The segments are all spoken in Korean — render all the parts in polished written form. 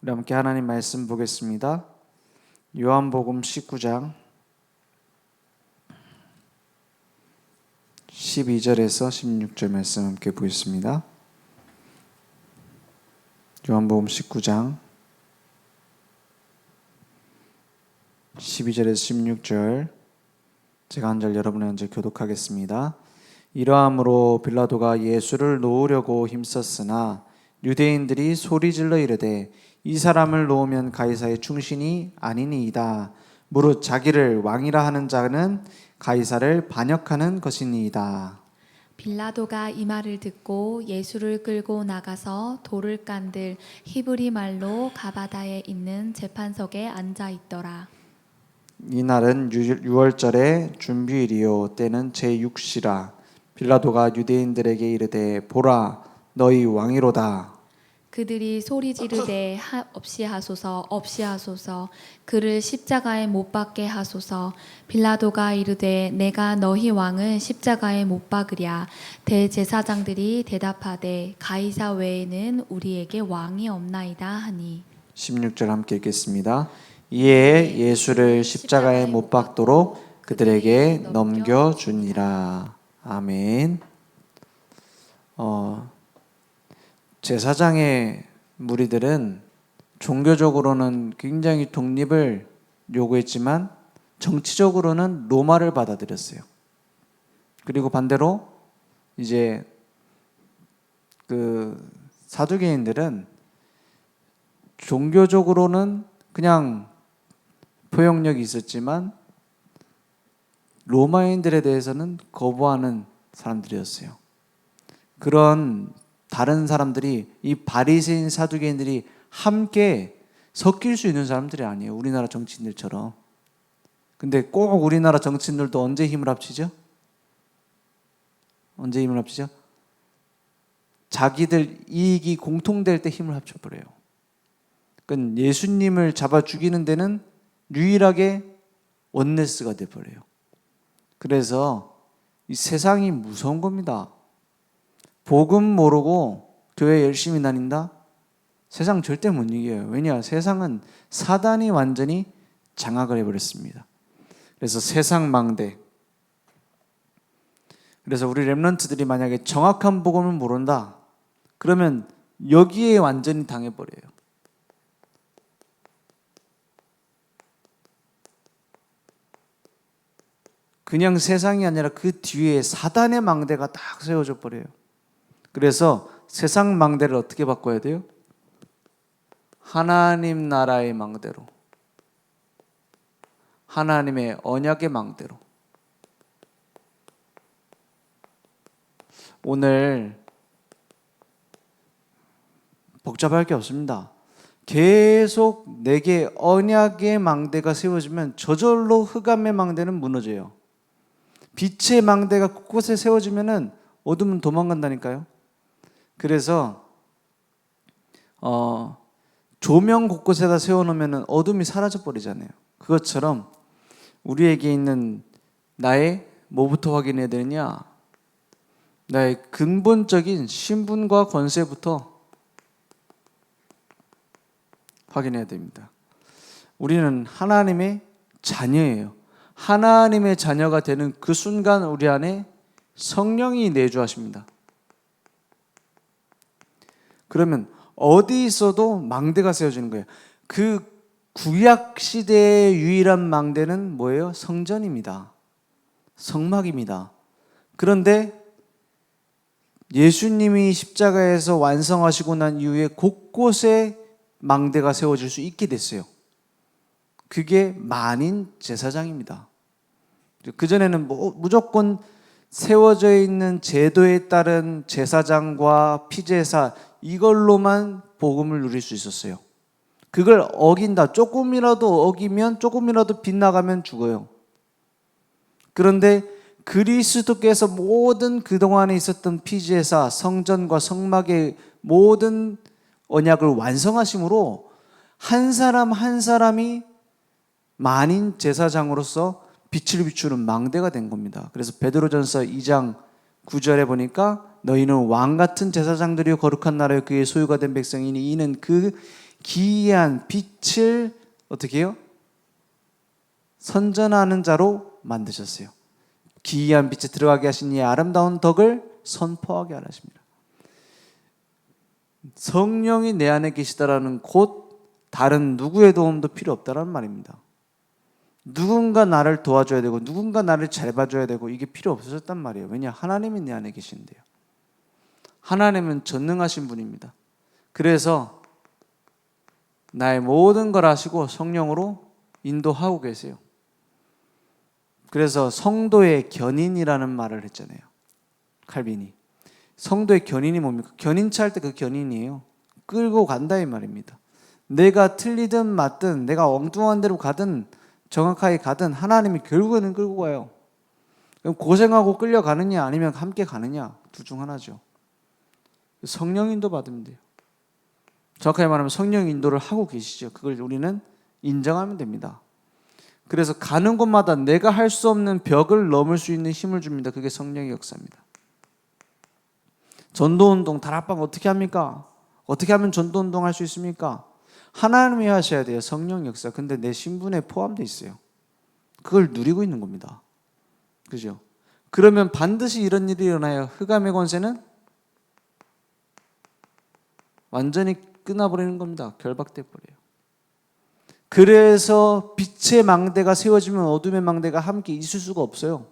우리 함께 하나님 말씀 보겠습니다. 요한복음 19장 12절에서 16절 말씀 함께 보겠습니다. 요한복음 19장 12절에서 16절 제가 한 절 여러분의 언제 교독하겠습니다. 이러함으로 빌라도가 예수를 놓으려고 힘썼으나 유대인들이 소리질러 이르되 이 사람을 놓으면 가이사의 충신이 아니니이다. 무릇 자기를 왕이라 하는 자는 가이사를 반역하는 것이니이다. 빌라도가 이 말을 듣고 예수를 끌고 나가서 돌을 깐들 히브리 말로 가바다에 있는 재판석에 앉아 있더라. 이날은 유월절의 준비일이요 때는 제6시라. 빌라도가 유대인들에게 이르되 보라 너희 왕이로다. 그들이 소리 지르되 없이 하소서 그를 십자가에 못 박게 하소서. 빌라도가 이르되 내가 너희 왕을 십자가에 못 박으랴. 대제사장들이 대답하되 가이사 외에는 우리에게 왕이 없나이다 하니. 16절 함께 읽겠습니다. 이에 예수를 십자가에 못 박도록 그들에게 넘겨주니라. 아멘. 제사장의 무리들은 종교적으로는 굉장히 독립을 요구했지만 정치적으로는 로마를 받아들였어요. 그리고 반대로 이제 그 사두개인들은 종교적으로는 그냥 포용력이 있었지만 로마인들에 대해서는 거부하는 사람들이었어요. 그런 다른 사람들이 이 바리새인 사두개인들이 함께 섞일 수 있는 사람들이 아니에요. 우리나라 정치인들처럼. 근데 꼭 우리나라 정치인들도 언제 힘을 합치죠? 언제 힘을 합치죠? 자기들 이익이 공통될 때 힘을 합쳐버려요. 그러니까 예수님을 잡아 죽이는 데는 유일하게 원네스가 돼버려요. 그래서 이 세상이 무서운 겁니다. 복음 모르고 교회 열심히 다닌다? 세상 절대 못 이겨요. 왜냐? 세상은 사단이 완전히 장악을 해버렸습니다. 그래서 세상 망대. 그래서 우리 렘넌트들이 만약에 정확한 복음을 모른다 그러면 여기에 완전히 당해버려요. 그냥 세상이 아니라 그 뒤에 사단의 망대가 딱 세워져 버려요. 그래서 세상 망대를 어떻게 바꿔야 돼요? 하나님 나라의 망대로, 하나님의 언약의 망대로. 오늘 복잡할 게 없습니다. 계속 내게 언약의 망대가 세워지면 저절로 흑암의 망대는 무너져요. 빛의 망대가 곳곳에 세워지면 어둠은 도망간다니까요. 그래서 조명 곳곳에다 세워놓으면 어둠이 사라져버리잖아요. 그것처럼 우리에게 있는 나의 뭐부터 확인해야 되느냐? 나의 근본적인 신분과 권세부터 확인해야 됩니다. 우리는 하나님의 자녀예요. 하나님의 자녀가 되는 그 순간 우리 안에 성령이 내주하십니다. 그러면 어디 있어도 망대가 세워지는 거예요. 그 구약 시대의 유일한 망대는 뭐예요? 성전입니다. 성막입니다. 그런데 예수님이 십자가에서 완성하시고 난 이후에 곳곳에 망대가 세워질 수 있게 됐어요. 그게 만인 제사장입니다. 그전에는 무조건 세워져 있는 제도에 따른 제사장과 피제사 이걸로만 복음을 누릴 수 있었어요. 그걸 어긴다. 조금이라도 어기면, 조금이라도 빗나가면 죽어요. 그런데 그리스도께서 모든 그동안에 있었던 피제사, 성전과 성막의 모든 언약을 완성하심으로 한 사람 한 사람이 만인 제사장으로서 빛을 비추는 망대가 된 겁니다. 그래서 베드로전서 2장 9절에 보니까 너희는 왕같은 제사장들이요 거룩한 나라요 그의 소유가 된 백성이니 이는 그 기이한 빛을 어떻게 해요? 선전하는 자로 만드셨어요. 기이한 빛에 들어가게 하신 이 아름다운 덕을 선포하게 하십니다. 성령이 내 안에 계시다라는 곧 다른 누구의 도움도 필요 없다라는 말입니다. 누군가 나를 도와줘야 되고 누군가 나를 잘 봐줘야 되고 이게 필요 없으셨단 말이에요. 왜냐? 하나님이 내 안에 계신데요. 하나님은 전능하신 분입니다. 그래서 나의 모든 걸 아시고 성령으로 인도하고 계세요. 그래서 성도의 견인이라는 말을 했잖아요. 칼빈이. 성도의 견인이 뭡니까? 견인차 할 때 그 견인이에요. 끌고 간다 이 말입니다. 내가 틀리든 맞든 내가 엉뚱한 데로 가든 정확하게 가든 하나님이 결국에는 끌고 가요. 그럼 고생하고 끌려가느냐 아니면 함께 가느냐 둘 중 하나죠. 성령 인도 받으면 돼요. 정확하게 말하면 성령 인도를 하고 계시죠. 그걸 우리는 인정하면 됩니다. 그래서 가는 곳마다 내가 할 수 없는 벽을 넘을 수 있는 힘을 줍니다. 그게 성령의 역사입니다. 전도운동 다락방 어떻게 합니까? 어떻게 하면 전도운동 할 수 있습니까? 하나님이 하셔야 돼요. 성령 역사. 근데 내 신분에 포함되어 있어요. 그걸 누리고 있는 겁니다. 그죠? 그러면 반드시 이런 일이 일어나요. 흑암의 권세는 완전히 끊어버리는 겁니다. 결박돼 버려요. 그래서 빛의 망대가 세워지면 어둠의 망대가 함께 있을 수가 없어요.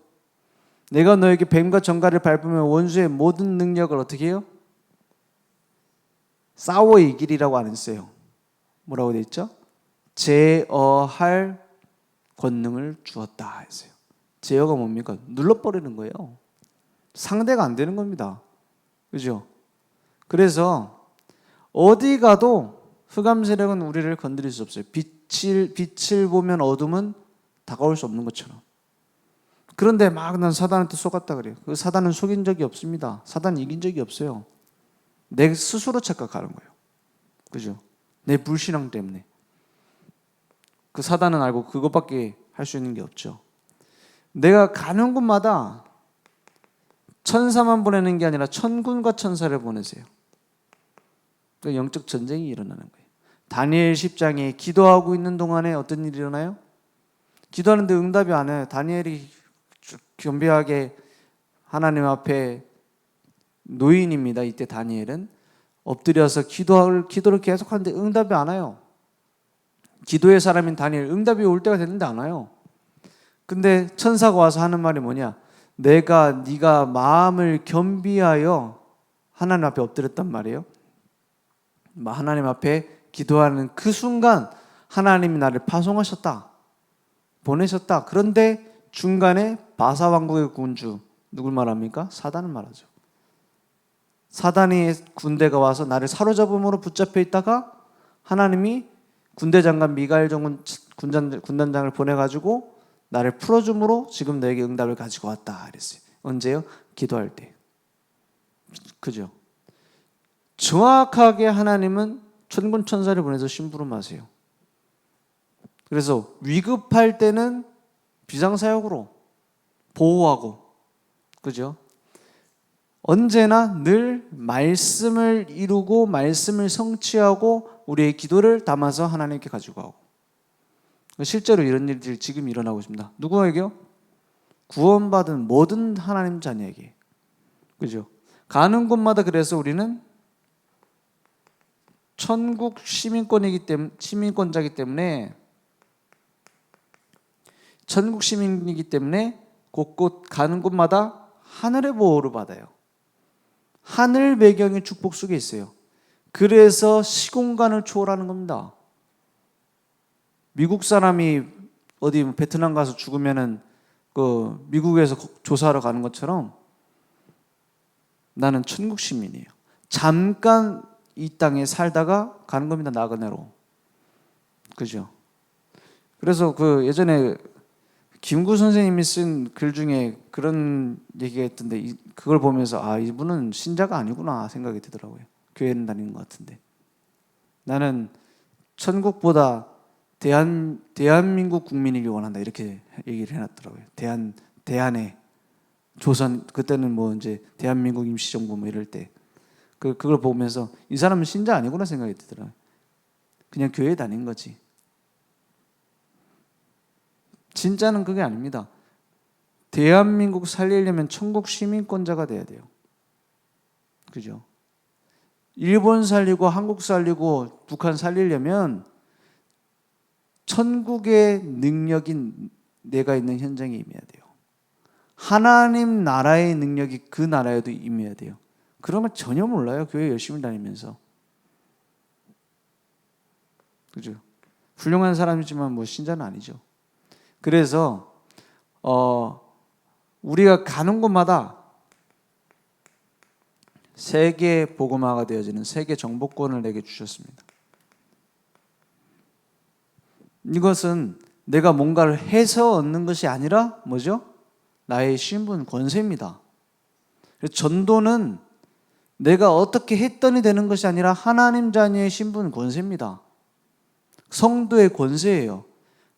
내가 너에게 뱀과 정갈을 밟으면 원수의 모든 능력을 어떻게 해요? 싸워 이기리라고 안 했어요. 뭐라고 되어 있죠? 제어할 권능을 주었다 했어요. 제어가 뭡니까? 눌러버리는 거예요. 상대가 안 되는 겁니다. 그죠? 그래서 어디 가도 흑암 세력은 우리를 건드릴 수 없어요. 빛을 보면 어둠은 다가올 수 없는 것처럼. 그런데 막 난 사단한테 속았다 그래요. 그 사단은 속인 적이 없습니다. 사단 이긴 적이 없어요. 내 스스로 착각하는 거예요. 그죠? 내 불신앙 때문에. 그 사단은 알고 그것밖에 할 수 있는 게 없죠. 내가 가는 곳마다 천사만 보내는 게 아니라 천군과 천사를 보내세요. 그 영적 전쟁이 일어나는 거예요. 다니엘 10장에 기도하고 있는 동안에 어떤 일이 일어나요? 기도하는데 응답이 안 해요. 다니엘이 겸비하게 하나님 앞에 노인입니다. 이때 다니엘은 엎드려서 기도를 계속하는데 응답이 안 와요. 기도의 사람인 다니엘 응답이 올 때가 됐는데 안 와요. 근데 천사가 와서 하는 말이 뭐냐? 네가 마음을 겸비하여 하나님 앞에 엎드렸단 말이에요. 하나님 앞에 기도하는 그 순간 하나님이 나를 파송하셨다. 보내셨다. 그런데 중간에 바사 왕국의 군주 누굴 말합니까? 사단을 말하죠. 사단의 군대가 와서 나를 사로잡음으로 붙잡혀 있다가 하나님이 군대 장관 미가엘 장군 군단장을 보내가지고 나를 풀어줌으로 지금 너에게 응답을 가지고 왔다 그랬어요. 언제요? 기도할 때. 그죠? 정확하게 하나님은 천군 천사를 보내서 심부름하세요. 그래서 위급할 때는 비상사역으로 보호하고, 그죠? 언제나 늘 말씀을 이루고 말씀을 성취하고 우리의 기도를 담아서 하나님께 가지고 가고. 실제로 이런 일들이 지금 일어나고 있습니다. 누구에게요? 구원받은 모든 하나님 자녀에게. 그죠? 가는 곳마다 그래서 우리는 천국 시민권자이기 때문에 천국 시민이기 때문에 곳곳 가는 곳마다 하늘의 보호를 받아요. 하늘 배경의 축복 속에 있어요. 그래서 시공간을 초월하는 겁니다. 미국 사람이 어디 베트남 가서 죽으면은 그 미국에서 조사하러 가는 것처럼 나는 천국 시민이에요. 잠깐 이 땅에 살다가 가는 겁니다. 나그네로. 그죠? 그래서 그 예전에 김구 선생님이 쓴 글 중에 그런 얘기가 있던데 그걸 보면서 아, 이분은 신자가 아니구나 생각이 들더라고요. 교회는 다니는 것 같은데. 나는 천국보다 대한민국 국민이길 원한다 이렇게 얘기를 해놨더라고요. 대한의 조선 그때는 뭐 이제 대한민국 임시정부 뭐 이럴 때 그걸 보면서 이 사람은 신자 아니구나 생각이 들더라고요. 그냥 교회 다닌 거지. 진짜는 그게 아닙니다. 대한민국 살리려면 천국 시민권자가 돼야 돼요. 그죠? 일본 살리고 한국 살리고 북한 살리려면 천국의 능력인 내가 있는 현장에 임해야 돼요. 하나님 나라의 능력이 그 나라에도 임해야 돼요. 그런 걸 전혀 몰라요. 교회 열심히 다니면서. 그죠? 훌륭한 사람이지만 뭐 신자는 아니죠. 그래서 우리가 가는 곳마다 세계 복음화가 되어지는 세계 정복권을 내게 주셨습니다. 이것은 내가 뭔가를 해서 얻는 것이 아니라 뭐죠? 나의 신분, 권세입니다. 전도는 내가 어떻게 했더니 되는 것이 아니라 하나님 자녀의 신분, 권세입니다. 성도의 권세예요.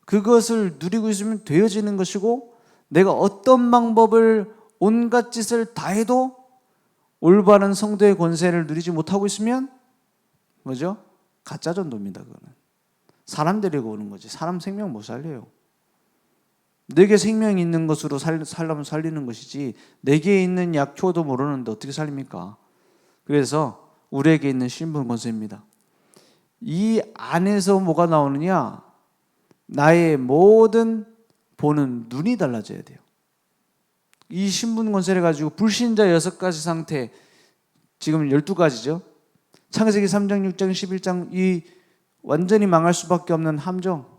그것을 누리고 있으면 되어지는 것이고, 내가 어떤 방법을 온갖 짓을 다 해도 올바른 성도의 권세를 누리지 못하고 있으면 뭐죠? 가짜 전도입니다. 그거는 사람 데리고 오는 거지. 사람 생명 못 살려요. 내게 생명이 있는 것으로 살려면 살리는 것이지, 내게 있는 약효도 모르는데 어떻게 살립니까? 그래서 우리에게 있는 신분 권세입니다. 이 안에서 뭐가 나오느냐? 나의 모든 보는 눈이 달라져야 돼요. 이 신분 권세를 가지고 불신자 6가지 상태, 지금 12가지죠. 창세기 3장, 6장, 11장 이 완전히 망할 수밖에 없는 함정,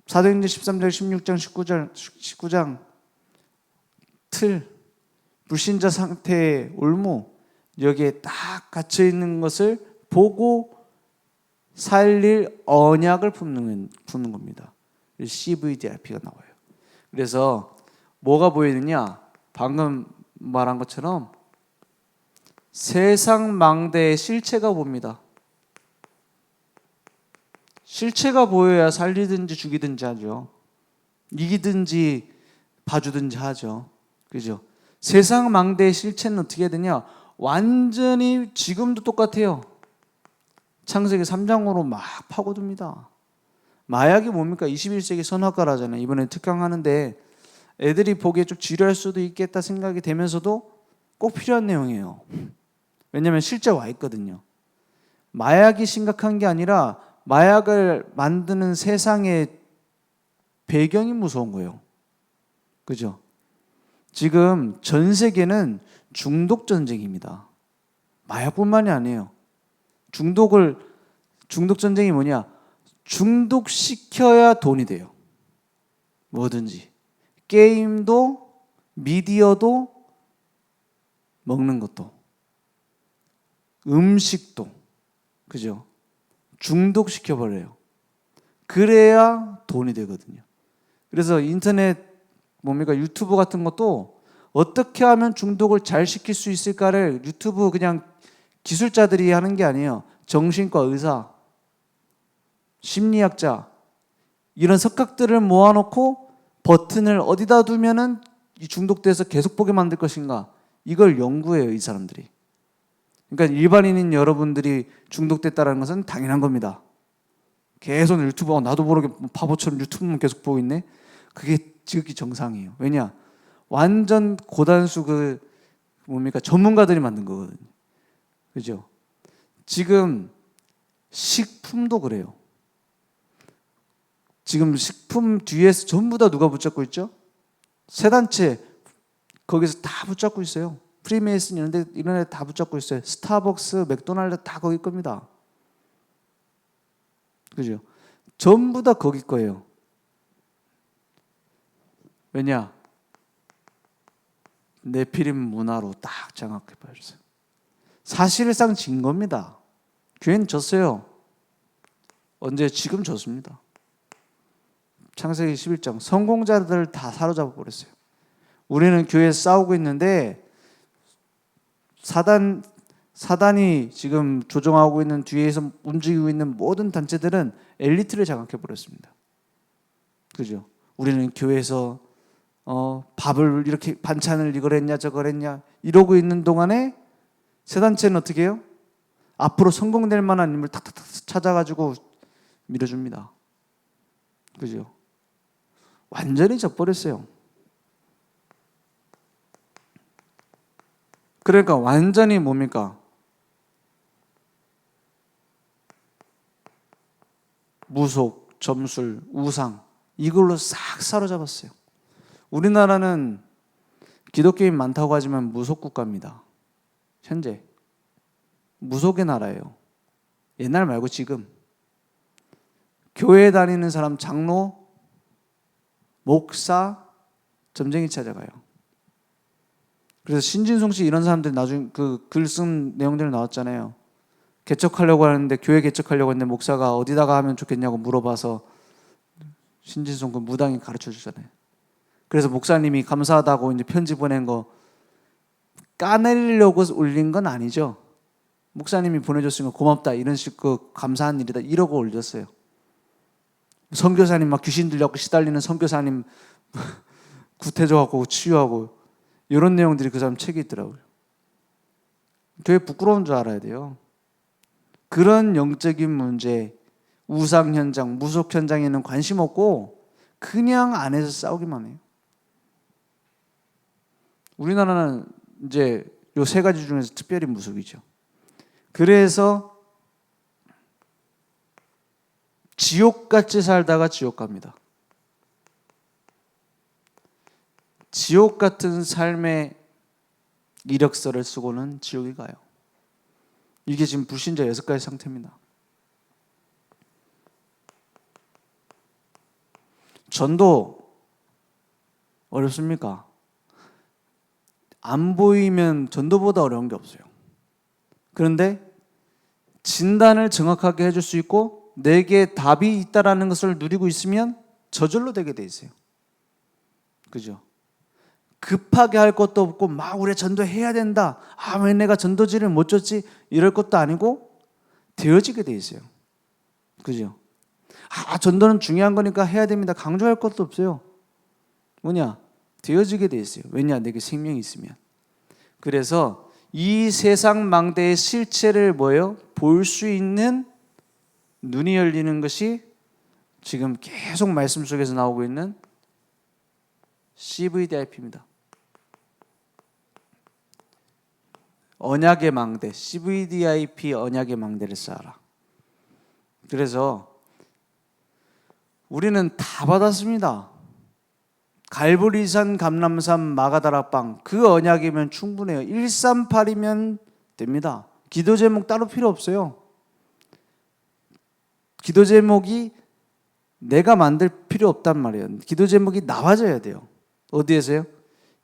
사도행전 13장, 16장, 19장 틀, 불신자 상태의 올무, 여기에 딱 갇혀 있는 것을 보고 살릴 언약을 품는 겁니다. CVDIP가 나와요. 그래서 뭐가 보이느냐? 방금 말한 것처럼 세상 망대의 실체가 봅니다. 실체가 보여야 살리든지 죽이든지 하죠. 이기든지 봐주든지 하죠. 그죠? 세상 망대의 실체는 어떻게 해야 되냐? 완전히 지금도 똑같아요. 창세기 3장으로 막 파고듭니다. 마약이 뭡니까? 21세기 선악과라잖아요. 이번에 특강하는데 애들이 보기에 좀 지루할 수도 있겠다 생각이 되면서도 꼭 필요한 내용이에요. 왜냐하면 실제 와 있거든요. 마약이 심각한 게 아니라 마약을 만드는 세상의 배경이 무서운 거예요. 그죠? 지금 전 세계는 중독 전쟁입니다. 마약뿐만이 아니에요. 중독 전쟁이 뭐냐? 중독시켜야 돈이 돼요. 뭐든지. 게임도, 미디어도, 먹는 것도, 음식도. 그죠? 중독시켜버려요. 그래야 돈이 되거든요. 그래서 인터넷 뭡니까? 유튜브 같은 것도 어떻게 하면 중독을 잘 시킬 수 있을까를 유튜브 그냥 기술자들이 하는 게 아니에요. 정신과 의사, 심리학자, 이런 석학들을 모아놓고 버튼을 어디다 두면은 이 중독돼서 계속 보게 만들 것인가, 이걸 연구해요, 이 사람들이. 그러니까 일반인인 여러분들이 중독됐다는 것은 당연한 겁니다. 계속 유튜브, 나도 모르게 바보처럼 유튜브만 계속 보고 있네. 그게 지극히 정상이에요. 왜냐? 완전 고단수 전문가들이 만든 거거든요. 그죠? 지금 식품도 그래요. 지금 식품 뒤에서 전부 다 누가 붙잡고 있죠? 세 단체 거기서 다 붙잡고 있어요. 프리메이슨 이런 데 다 붙잡고 있어요. 스타벅스, 맥도날드 다 거기 겁니다. 그죠? 전부 다 거기 거예요. 왜냐? 네피림 문화로 딱 장악해 버렸어요. 사실상 진 겁니다. 교회는 졌어요. 언제? 지금 졌습니다. 창세기 11장 성공자들 다 사로잡아 버렸어요. 우리는 교회에서 싸우고 있는데 사단이 지금 조종하고 있는, 뒤에서 움직이고 있는 모든 단체들은 엘리트를 장악해 버렸습니다. 그죠? 우리는 교회에서 밥을 이렇게 반찬을 이걸 했냐 저걸 했냐 이러고 있는 동안에 세 단체는 어떻게 해요? 앞으로 성공될 만한 인물 탁탁탁 찾아가지고 밀어줍니다. 그죠? 완전히 져버렸어요. 그러니까 완전히 뭡니까? 무속, 점술, 우상 이걸로 싹 사로잡았어요. 우리나라는 기독교인 많다고 하지만 무속 국가입니다. 현재 무속의 나라예요. 옛날 말고 지금 교회 다니는 사람 장로, 목사, 점쟁이 찾아가요. 그래서 신진송 씨 이런 사람들 나중에 그 글 쓴 내용들 나왔잖아요. 개척하려고 하는데 교회 개척하려고 했는데 목사가 어디다가 하면 좋겠냐고 물어봐서 신진송 그 무당이 가르쳐 주잖아요. 그래서 목사님이 감사하다고 이제 편지 보낸 거 까내리려고 올린 건 아니죠. 목사님이 보내줬으니까 고맙다 이런 식으로 감사한 일이다 이러고 올렸어요. 선교사님 막 귀신 들려고 시달리는 선교사님 구태줘하고 치유하고 이런 내용들이 그 사람 책에 있더라고요. 되게 부끄러운 줄 알아야 돼요. 그런 영적인 문제, 우상 현장, 무속 현장에는 관심 없고 그냥 안에서 싸우기만 해요. 우리나라는 이제 요 세 가지 중에서 특별히 무속이죠. 그래서 지옥같이 살다가 지옥 갑니다. 지옥 같은 삶의 이력서를 쓰고는 지옥에 가요. 이게 지금 불신자 6가지 상태입니다. 전도 어렵습니까? 안 보이면 전도보다 어려운 게 없어요. 그런데 진단을 정확하게 해줄 수 있고 내게 답이 있다라는 것을 누리고 있으면 저절로 되게 돼 있어요. 그죠? 급하게 할 것도 없고 막 우리 전도해야 된다. 왜 내가 전도지를 못 줬지? 이럴 것도 아니고 되어지게 돼 있어요. 그죠? 전도는 중요한 거니까 해야 됩니다. 강조할 것도 없어요. 뭐냐? 되어지게 돼 있어요. 왜냐? 내게 생명이 있으면. 그래서 이 세상 망대의 실체를 뭐예요? 볼 수 있는 눈이 열리는 것이 지금 계속 말씀 속에서 나오고 있는 CVDIP입니다. 언약의 망대, CVDIP 언약의 망대를 쌓아라. 그래서 우리는 다 받았습니다. 갈보리산, 감람산, 마가다락방 그 언약이면 충분해요. 138이면 됩니다. 기도 제목 따로 필요 없어요. 기도 제목이 내가 만들 필요 없단 말이에요. 기도 제목이 나와져야 돼요. 어디에서요?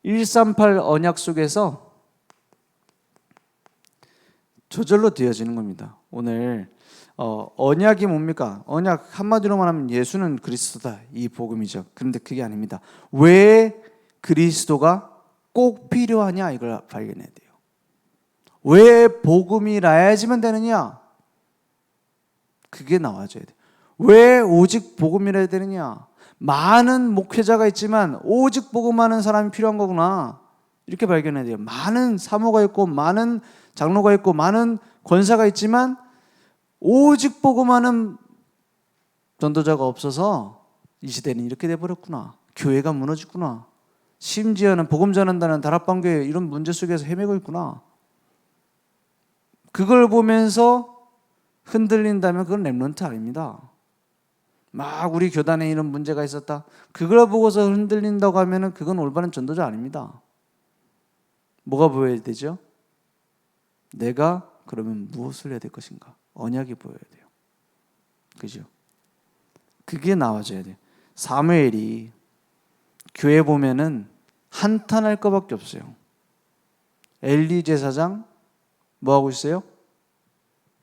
138 언약 속에서 저절로 되어지는 겁니다. 오늘 언약이 뭡니까? 언약 한마디로 말하면 예수는 그리스도다 이 복음이죠. 그런데 그게 아닙니다. 왜 그리스도가 꼭 필요하냐 이걸 발견해야 돼요. 왜 복음이 나야지만 되느냐? 그게 나와줘야 돼요. 왜 오직 복음이라야 되느냐? 많은 목회자가 있지만 오직 복음하는 사람이 필요한 거구나. 이렇게 발견해야 돼요. 많은 사모가 있고 많은 장로가 있고 많은 권사가 있지만 오직 복음하는 전도자가 없어서 이 시대는 이렇게 돼버렸구나. 교회가 무너졌구나. 심지어는 복음 전한다는 다락방교회 이런 문제 속에서 헤매고 있구나. 그걸 보면서 흔들린다면 그건 렘넌트 아닙니다. 막 우리 교단에 이런 문제가 있었다. 그걸 보고서 흔들린다고 하면 그건 올바른 전도자 아닙니다. 뭐가 보여야 되죠? 내가 그러면 무엇을 해야 될 것인가? 언약이 보여야 돼요. 그죠? 그게 나와줘야 돼요. 사무엘이 교회 보면은 한탄할 것밖에 없어요. 엘리 제사장 뭐 하고 있어요?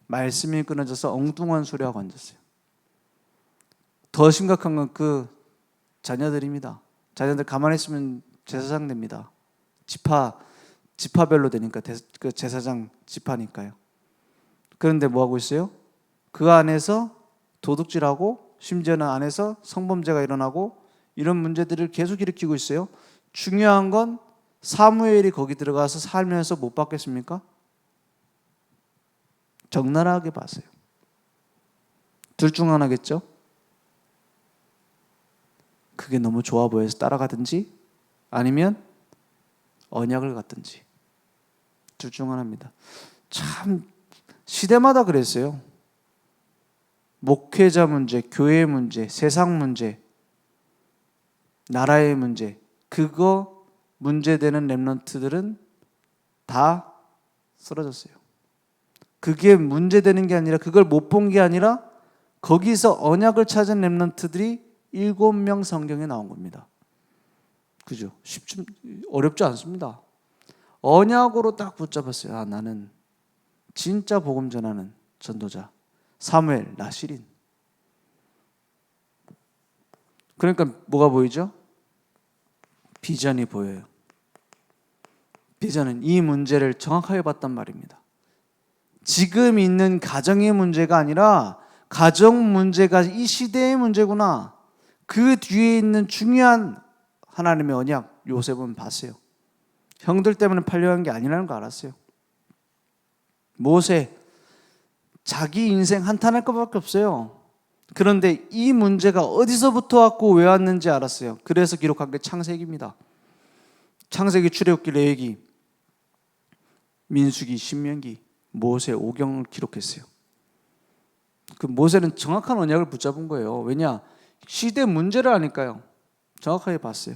말씀이 끊어져서 엉뚱한 소리하고 앉았어요. 더 심각한 건 그 자녀들입니다. 자녀들 가만히 있으면 제사장 됩니다. 지파별로 되니까 그 제사장 지파니까요. 그런데 뭐 하고 있어요? 그 안에서 도둑질하고 심지어는 안에서 성범죄가 일어나고 이런 문제들을 계속 일으키고 있어요. 중요한 건 사무엘이 거기 들어가서 살면서 못 받겠습니까? 적나라하게 봤어요. 둘 중 하나겠죠? 그게 너무 좋아 보여서 따라가든지 아니면 언약을 갖든지 둘 중 하나입니다. 참 시대마다 그랬어요. 목회자 문제, 교회 문제, 세상 문제, 나라의 문제, 그거 문제되는 렘넌트들은 다 쓰러졌어요. 그게 문제되는 게 아니라, 그걸 못 본 게 아니라 거기서 언약을 찾은 렘넌트들이 7명 성경에 나온 겁니다. 그죠? 어렵지 않습니다. 언약으로 딱 붙잡았어요. 아, 나는 진짜 복음 전하는 전도자. 사무엘, 나실인. 그러니까 뭐가 보이죠? 비전이 보여요. 비전은 이 문제를 정확하게 봤단 말입니다. 지금 있는 가정의 문제가 아니라 가정 문제가 이 시대의 문제구나. 그 뒤에 있는 중요한 하나님의 언약, 요셉은 봤어요. 형들 때문에 팔려간 게 아니라는 거 알았어요. 모세, 자기 인생 한탄할 것밖에 없어요. 그런데 이 문제가 어디서부터 왔고 왜 왔는지 알았어요. 그래서 기록한 게 창세기입니다. 창세기, 출애굽기, 레위기, 민수기, 신명기, 모세, 오경을 기록했어요. 그 모세는 정확한 언약을 붙잡은 거예요. 왜냐? 시대 문제를 아니까요. 정확하게 봤어요.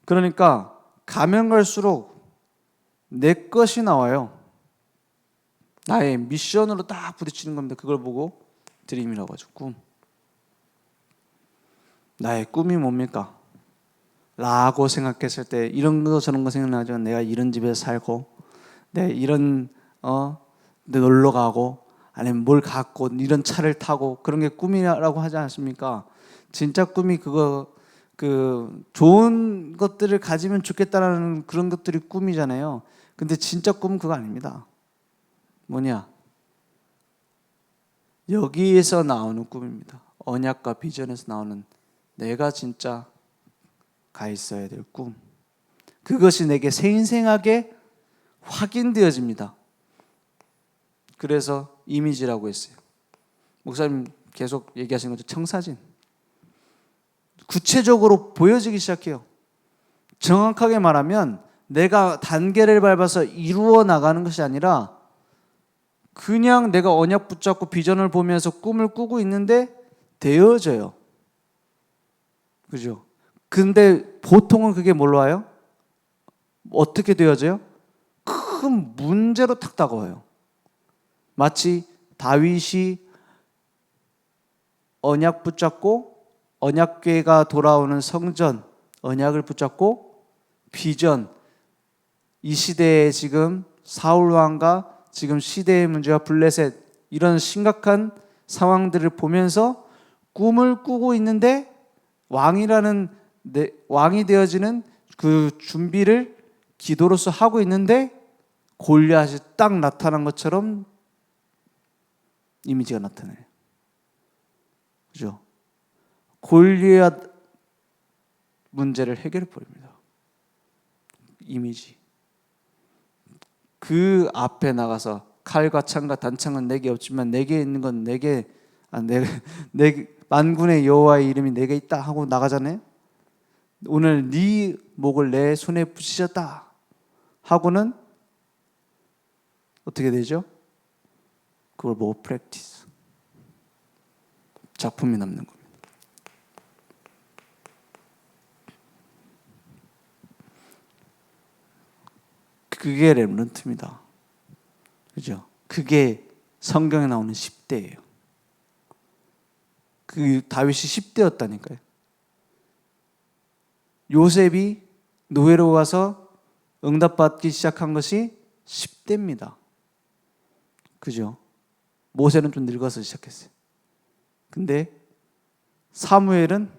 그러니까 가면 갈수록 내 것이 나와요. 나의 미션으로 딱 부딪히는 겁니다. 그걸 보고 드림이라고 하죠. 꿈. 나의 꿈이 뭡니까? 라고 생각했을 때 이런 거 저런 거 생각나죠. 내가 이런 집에서 살고, 내 이런 내 놀러 가고, 아니면 뭘 갖고 이런 차를 타고, 그런 게 꿈이라고 하지 않습니까? 진짜 꿈이 그거 좋은 것들을 가지면 좋겠다라는 그런 것들이 꿈이잖아요. 근데 진짜 꿈은 그거 아닙니다. 뭐냐? 여기에서 나오는 꿈입니다. 언약과 비전에서 나오는 내가 진짜 가 있어야 될 꿈. 그것이 내게 생생하게 확인되어집니다. 그래서 이미지라고 했어요. 목사님 계속 얘기하신 것처럼 청사진. 구체적으로 보여지기 시작해요. 정확하게 말하면 내가 단계를 밟아서 이루어 나가는 것이 아니라 그냥 내가 언약 붙잡고 비전을 보면서 꿈을 꾸고 있는데 되어져요. 그죠? 근데 보통은 그게 뭘로 와요? 어떻게 되어져요? 큰 문제로 탁 다가와요. 마치 다윗이 언약 붙잡고 언약궤가 돌아오는 성전, 언약을 붙잡고 비전, 이 시대에 지금 사울 왕과 지금 시대의 문제와 블레셋, 이런 심각한 상황들을 보면서 꿈을 꾸고 있는데 왕이 되어지는 그 준비를 기도로서 하고 있는데 골리앗이 딱 나타난 것처럼 이미지가 나타나요. 그죠? 골리앗 문제를 해결해 버립니다. 이미지. 그 앞에 나가서 칼과 창과 단창은 내게 없지만 내게 있는 건 내게 만군의 여호와의 이름이 내게 있다 하고 나가잖아요. 오늘 네 목을 내 손에 붙이셨다 하고는 어떻게 되죠? 그걸 보고 프랙티스, 작품이 남는 겁니다. 그게 렘넌트입니다. 그죠? 그게 성경에 나오는 10대예요. 그 다윗이 10대였다니까요. 요셉이 노예로 가서 응답받기 시작한 것이 10대입니다. 그죠? 모세는 좀 늙어서 시작했어요. 근데 사무엘은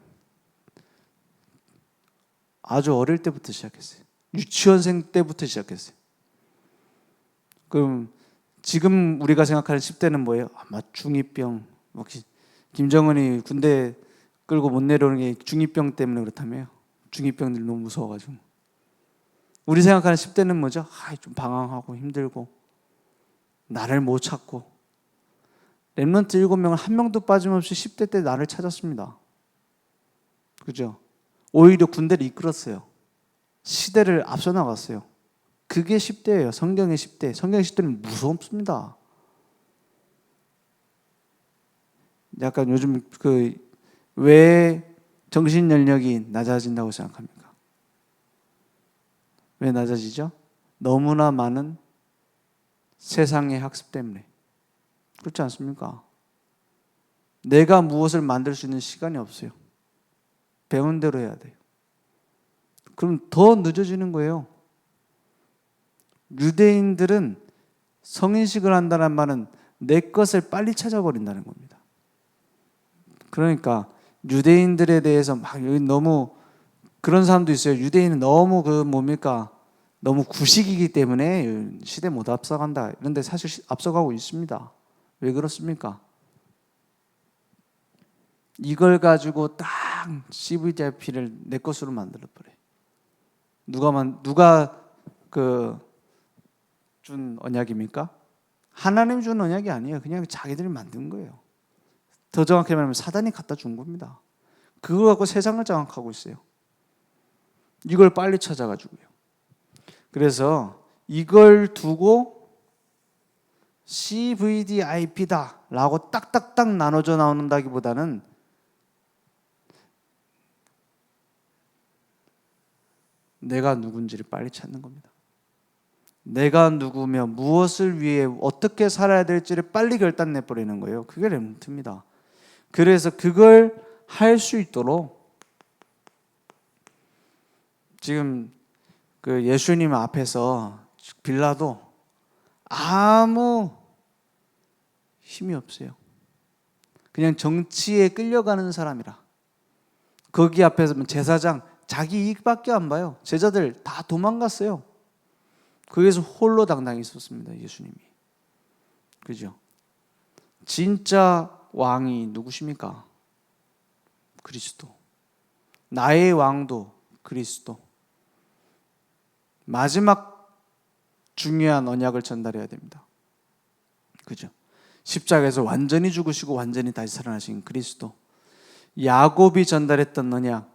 아주 어릴 때부터 시작했어요. 유치원생 때부터 시작했어요. 그럼 지금 우리가 생각하는 10대는 뭐예요? 아마 중2병. 김정은이 군대 끌고 못 내려오는 게 중2병 때문에 그렇다며요. 중2병들이 너무 무서워가지고. 우리 생각하는 10대는 뭐죠? 좀 방황하고 힘들고 나를 못 찾고 렘넌트 7명은 한 명도 빠짐없이 10대 때 나를 찾았습니다. 그죠? 오히려 군대를 이끌었어요. 시대를 앞서 나갔어요. 그게 10대예요. 성경의 10대. 성경의 10대는 무섭습니다. 약간 요즘 왜 정신 연령이 낮아진다고 생각합니까? 왜 낮아지죠? 너무나 많은 세상의 학습 때문에. 그렇지 않습니까? 내가 무엇을 만들 수 있는 시간이 없어요. 배운 대로 해야 돼요. 그럼 더 늦어지는 거예요. 유대인들은 성인식을 한다는 말은 내 것을 빨리 찾아버린다는 겁니다. 그러니까 유대인들에 대해서 막 너무 그런 사람도 있어요. 유대인은 너무 너무 구식이기 때문에 시대 못 앞서간다. 그런데 사실 앞서가고 있습니다. 왜 그렇습니까? 이걸 가지고 딱 CVIP를 내 것으로 만들어 버려요. 누가 준 언약입니까? 하나님 준 언약이 아니에요. 그냥 자기들이 만든 거예요. 더 정확히 말하면 사단이 갖다 준 겁니다. 그걸 갖고 세상을 장악하고 있어요. 이걸 빨리 찾아가지고요. 그래서 이걸 두고 CVDIP다 라고 딱딱딱 나눠져 나온다기보다는 내가 누군지를 빨리 찾는 겁니다. 내가 누구며 무엇을 위해 어떻게 살아야 될지를 빨리 결단내버리는 거예요. 그게 렘넌트입니다. 그래서 그걸 할 수 있도록 지금 예수님 앞에서 빌라도 아무 힘이 없어요. 그냥 정치에 끌려가는 사람이라. 거기 앞에서 제사장 자기 이익밖에 안 봐요. 제자들 다 도망갔어요. 거기서 홀로 당당히 있었습니다. 예수님이. 그죠? 진짜 왕이 누구십니까? 그리스도. 나의 왕도 그리스도. 마지막 중요한 언약을 전달해야 됩니다. 그죠? 십자가에서 완전히 죽으시고 완전히 다시 살아나신 그리스도. 야곱이 전달했던 언약,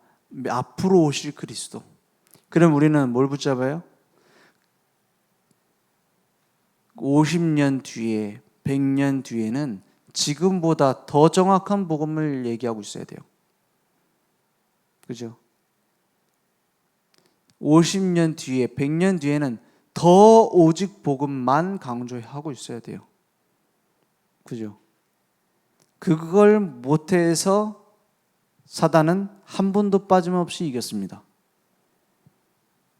앞으로 오실 그리스도. 그럼 우리는 뭘 붙잡아요? 50년 뒤에, 100년 뒤에는 지금보다 더 정확한 복음을 얘기하고 있어야 돼요. 그죠? 50년 뒤에, 100년 뒤에는 더 오직 복음만 강조하고 있어야 돼요. 그죠? 그걸 못해서 사단은 한 번도 빠짐없이 이겼습니다.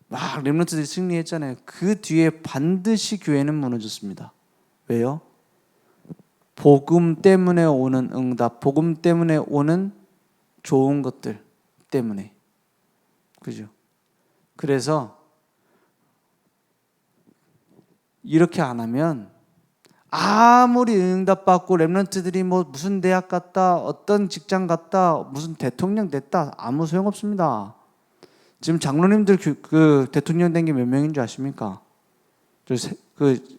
막 렘넌트들이 승리했잖아요. 그 뒤에 반드시 교회는 무너졌습니다. 왜요? 복음 때문에 오는 응답, 복음 때문에 오는 좋은 것들 때문에. 그죠? 그래서 이렇게 안 하면 아무리 응답받고 렘넌트들이 무슨 대학 갔다, 어떤 직장 갔다, 무슨 대통령 됐다, 아무 소용없습니다. 지금 장로님들 그 대통령 된 게 몇 명인 줄 아십니까?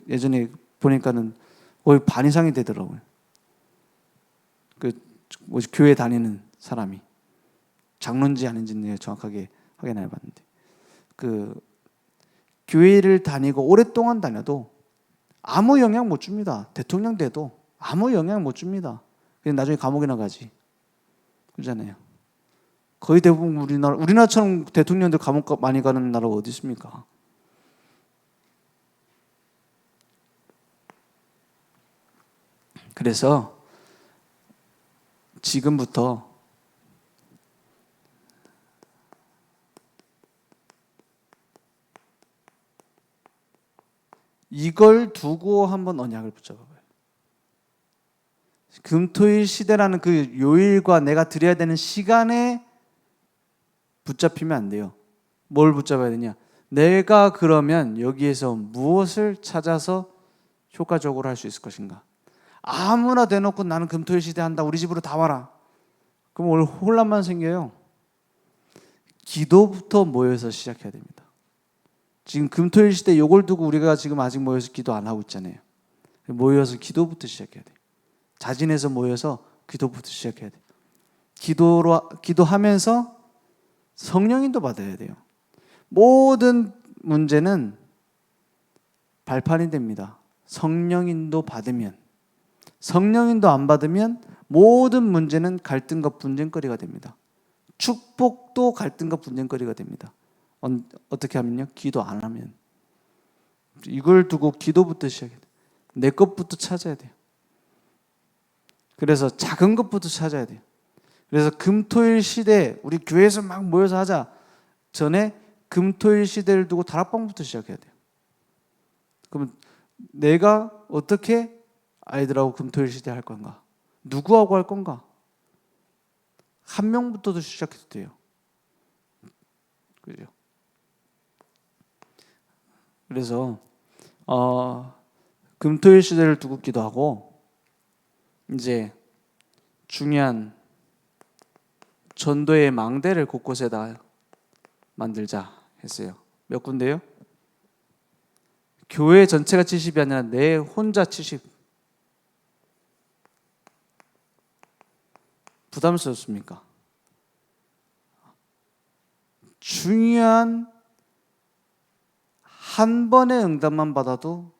예전에 보니까는 거의 반 이상이 되더라고요. 교회 다니는 사람이. 장로인지 아닌지는 정확하게 확인 안 해봤는데. 교회를 다니고 오랫동안 다녀도 아무 영향 못 줍니다. 대통령 돼도 아무 영향 못 줍니다. 그냥 나중에 감옥이나 가지. 그러잖아요. 거의 대부분 우리나라처럼 대통령들 감옥 많이 가는 나라가 어디 있습니까? 그래서 지금부터 이걸 두고 한번 언약을 붙잡아봐요. 금토일 시대라는 그 요일과 내가 드려야 되는 시간에 붙잡히면 안 돼요. 뭘 붙잡아야 되냐? 내가 그러면 여기에서 무엇을 찾아서 효과적으로 할 수 있을 것인가? 아무나 대놓고 나는 금토일 시대 한다. 우리 집으로 다 와라. 그럼 오늘 혼란만 생겨요. 기도부터 모여서 시작해야 됩니다. 지금 금토일 시대 요걸 두고 우리가 지금 아직 모여서 기도 안 하고 있잖아요. 모여서 기도부터 시작해야 돼요. 자진해서 모여서 기도부터 시작해야 돼요. 기도하면서 성령인도 받아야 돼요. 모든 문제는 발판이 됩니다. 성령인도 받으면. 성령인도 안 받으면 모든 문제는 갈등과 분쟁거리가 됩니다. 축복도 갈등과 분쟁거리가 됩니다. 어떻게 하면요? 기도 안 하면. 이걸 두고 기도부터 시작해야 돼요. 내 것부터 찾아야 돼요. 그래서 작은 것부터 찾아야 돼요. 그래서 금토일 시대 우리 교회에서 막 모여서 하자 전에 금토일 시대를 두고 다락방부터 시작해야 돼요. 그러면 내가 어떻게 아이들하고 금토일 시대 할 건가? 누구하고 할 건가? 한 명부터도 시작해도 돼요. 그죠? 그래서 금토일 시대를 두고 기도하고 이제 중요한 전도의 망대를 곳곳에다 만들자 했어요. 몇 군데요? 교회 전체가 70이 아니라 내 혼자 70. 부담스럽습니까? 중요한 한 번의 응답만 받아도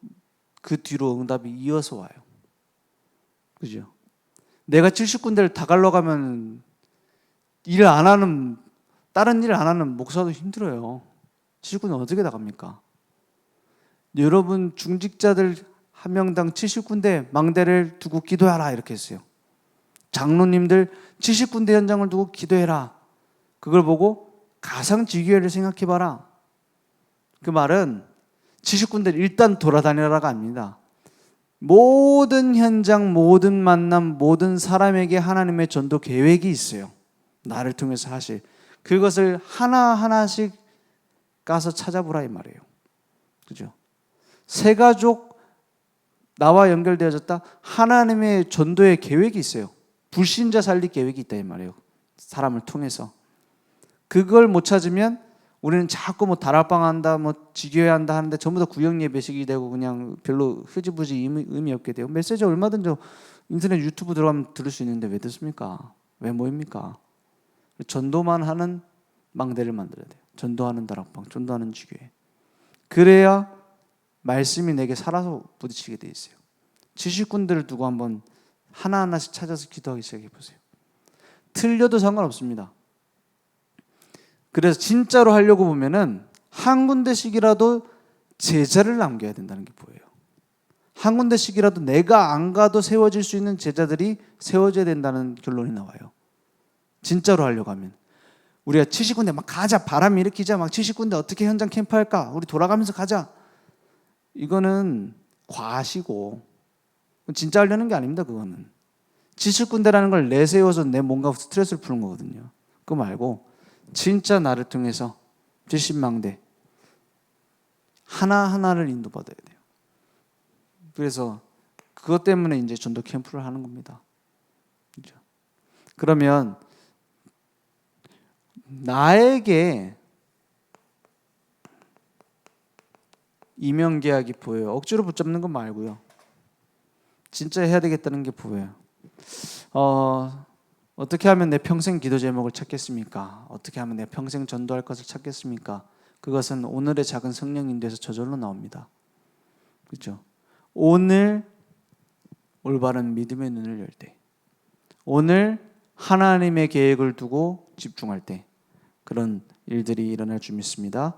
그 뒤로 응답이 이어서 와요. 그죠? 내가 70군데를 다 갈러가면 일 안 하는, 다른 일 안 하는 목사도 힘들어요. 70군데 어떻게 다 갑니까? 여러분 중직자들 한 명당 70군데 망대를 두고 기도하라 이렇게 했어요. 장로님들 70군데 현장을 두고 기도해라. 그걸 보고 가상지교회를 생각해봐라. 그 말은 70군데를 일단 돌아다니라가 아닙니다. 모든 현장, 모든 만남, 모든 사람에게 하나님의 전도 계획이 있어요. 나를 통해서 하실. 그것을 하나하나씩 가서 찾아보라 이 말이에요. 그죠? 세 가족 나와 연결되어졌다. 하나님의 전도의 계획이 있어요. 불신자 살릴 계획이 있다 이 말이에요. 사람을 통해서. 그걸 못 찾으면 우리는 자꾸 뭐 다락방 한다, 뭐 지교회 한다 하는데 전부 다 구역 예배식이 되고 그냥 별로 흐지부지 의미 없게 돼요. 메시지 얼마든지 인터넷 유튜브 들어가면 들을 수 있는데 왜 듣습니까? 왜 모입니까? 전도만 하는 망대를 만들어야 돼요. 전도하는 다락방, 전도하는 지교회. 그래야 말씀이 내게 살아서 부딪히게 돼 있어요. 70군데를 두고 한번 하나하나씩 찾아서 기도하기 시작해 보세요. 틀려도 상관없습니다. 그래서 진짜로 하려고 보면은 한 군데씩이라도 제자를 남겨야 된다는 게 보여요. 한 군데씩이라도 내가 안 가도 세워질 수 있는 제자들이 세워져야 된다는 결론이 나와요. 진짜로 하려고 하면. 우리가 70군데 막 가자, 바람 일으키자, 막 70군데 어떻게 현장 캠프할까? 우리 돌아가면서 가자. 이거는 과시고 진짜 하려는 게 아닙니다. 그거는 70군데라는 걸 내세워서 내 뭔가 스트레스를 푸는 거거든요. 그거 말고 진짜 나를 통해서 70망대 하나하나를 인도받아야 돼요. 그래서 그것 때문에 이제 전도 캠프를 하는 겁니다. 그렇죠? 그러면 나에게 이명계약이 보여요. 억지로 붙잡는 건 말고요. 진짜 해야 되겠다는 게 보여요. 어떻게 하면 내 평생 기도 제목을 찾겠습니까? 어떻게 하면 내 평생 전도할 것을 찾겠습니까? 그것은 오늘의 작은 성령 인도에서 저절로 나옵니다. 그렇죠? 오늘 올바른 믿음의 눈을 열 때, 오늘 하나님의 계획을 두고 집중할 때 그런 일들이 일어날 줄 믿습니다.